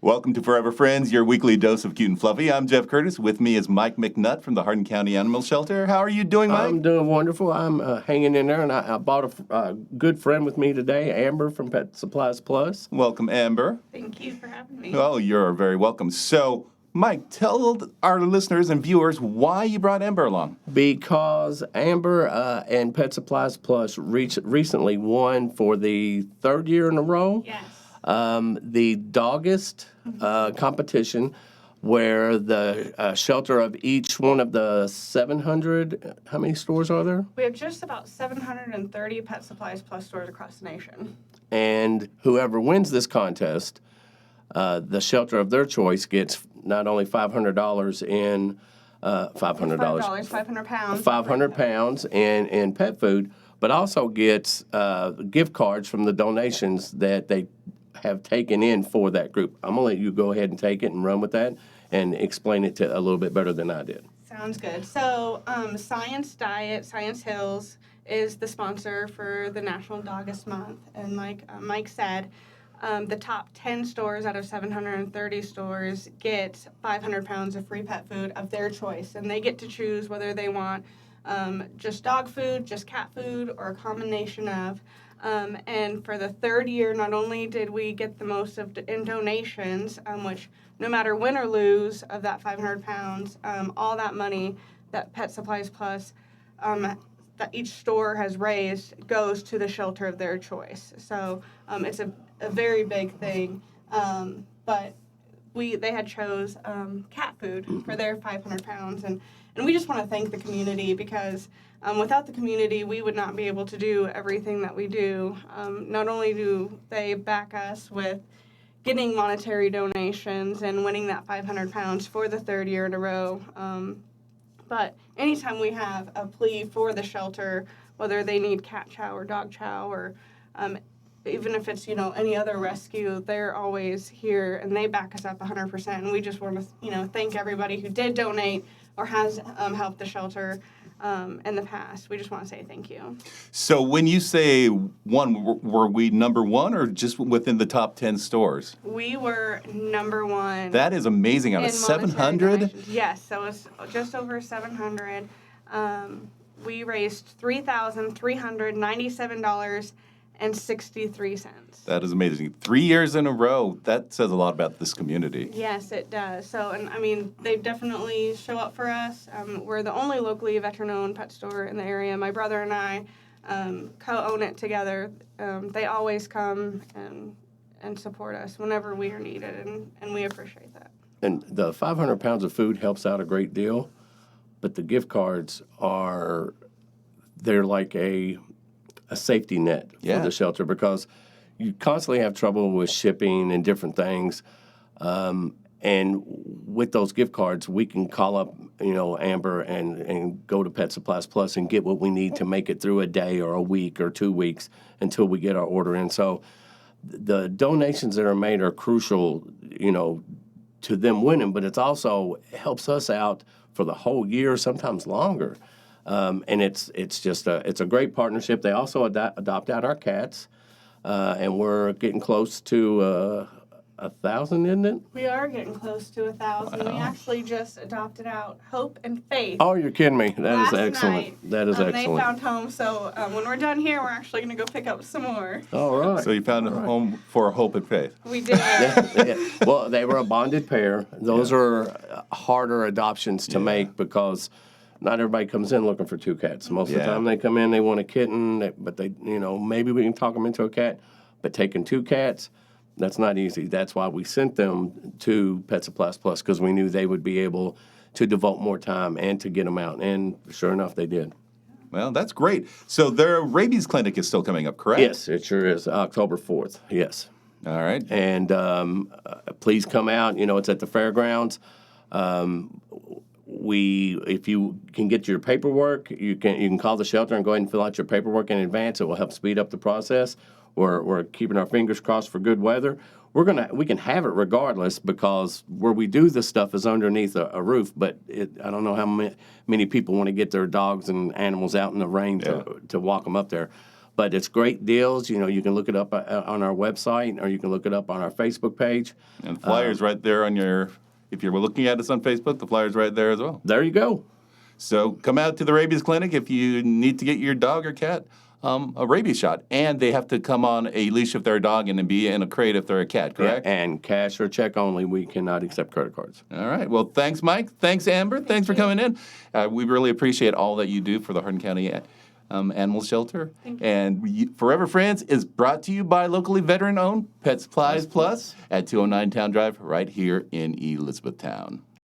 Welcome to Furever Friends, your weekly dose of cute and fluffy. I'm Jeff Curtis. With me is Mike McNutt from the Hardin County Animal Shelter. How are you doing, Mike? I'm doing wonderful. I'm hanging in there, and I bought a good friend with me today, Amber from Pet Supplies Plus. Welcome, Amber. Thank you for having me. Oh, you're very welcome. So, Mike, tell our listeners and viewers why you brought Amber along. Because Amber and Pet Supplies Plus recently won for the third year in a row. Yes. The Doggist competition, where the shelter of each one of the 700, how many stores are there? We have just about 730 Pet Supplies Plus stores across the nation. And whoever wins this contest, the shelter of their choice gets not only $500 in $500, 500 pounds. 500 pounds in pet food, but also gets gift cards from the donations that they have taken in for that group. I'm gonna let you go ahead and take it and run with that and explain it to a little bit better than I did. Sounds good. So, Science Diet, Science Hills is the sponsor for the National Doggist Month. And like Mike said, the top 10 stores out of 730 stores get 500 pounds of free pet food of their choice. And they get to choose whether they want just dog food, just cat food, or a combination of. And for the third year, not only did we get the most in donations, which no matter win or lose of that 500 pounds, all that money that Pet Supplies Plus that each store has raised goes to the shelter of their choice. So it's a very big thing. But they had chose cat food for their 500 pounds. And we just want to thank the community because without the community, we would not be able to do everything that we do. Not only do they back us with getting monetary donations and winning that 500 pounds for the third year in a row, but anytime we have a plea for the shelter, whether they need cat chow or dog chow or even if it's, any other rescue, they're always here and they back us up 100%. And we just want to, thank everybody who did donate or has helped the shelter in the past. We just want to say thank you. So when you say one, were we number one or just within the top 10 stores? We were number one. That is amazing. Out of 700? Yes, so it was just over 700. We raised $3,397.63. That is amazing. 3 years in a row. That says a lot about this community. Yes, it does. So, they definitely show up for us. We're the only locally veteran-owned pet store in the area. My brother and I co-own it together. They always come and support us whenever we are needed, and we appreciate that. And the 500 pounds of food helps out a great deal, but the gift cards they're like a safety net for the shelter because you constantly have trouble with shipping and different things. And with those gift cards, we can call up, Amber and go to Pet Supplies Plus and get what we need to make it through a day or a week or 2 weeks until we get our order in. So the donations that are made are crucial, to them winning, but it also helps us out for the whole year, sometimes longer. And it's a great partnership. They also adopt out our cats, and we're getting close to 1,000, isn't it? We are getting close to 1,000. Wow. We actually just adopted out Hope and Faith. Oh, you're kidding me. That is excellent. Night. That is excellent. They found homes, so when we're done here, we're actually going to go pick up some more. All right. So you found a home for Hope and Faith. We did. Yeah. Well, they were a bonded pair. Those are harder adoptions to make because not everybody comes in looking for two cats. Most of the time they come in, they want a kitten, but they, maybe we can talk them into a cat. But taking two cats, that's not easy. That's why we sent them to Pet Supplies Plus because we knew they would be able to devote more time and to get them out. And sure enough, they did. Well, that's great. So their rabies clinic is still coming up, correct? Yes, it sure is. October 4th, yes. All right. And please come out. It's at the fairgrounds. If you can get your paperwork, you can call the shelter and go ahead and fill out your paperwork in advance. It will help speed up the process. We're keeping our fingers crossed for good weather. We can have it regardless because where we do this stuff is underneath a roof. But I don't know how many people want to get their dogs and animals out in the rain to walk them up there. But it's great deals. You know, you can look it up on our website, or you can look it up on our Facebook page. And the flyer's right there on your, if you're looking at us on Facebook, the flyer's right there as well. There you go. So come out to the rabies clinic if you need to get your dog or cat a rabies shot. And they have to come on a leash if they're a dog and then be in a crate if they're a cat, correct? Yeah, and cash or check only. We cannot accept credit cards. All right. Well, thanks, Mike. Thanks, Amber. Thanks for coming in. We really appreciate all that you do for the Hardin County Animal Shelter. And Furever Friends is brought to you by locally veteran-owned Pet Supplies Plus at 209 Towne Drive right here in Elizabethtown.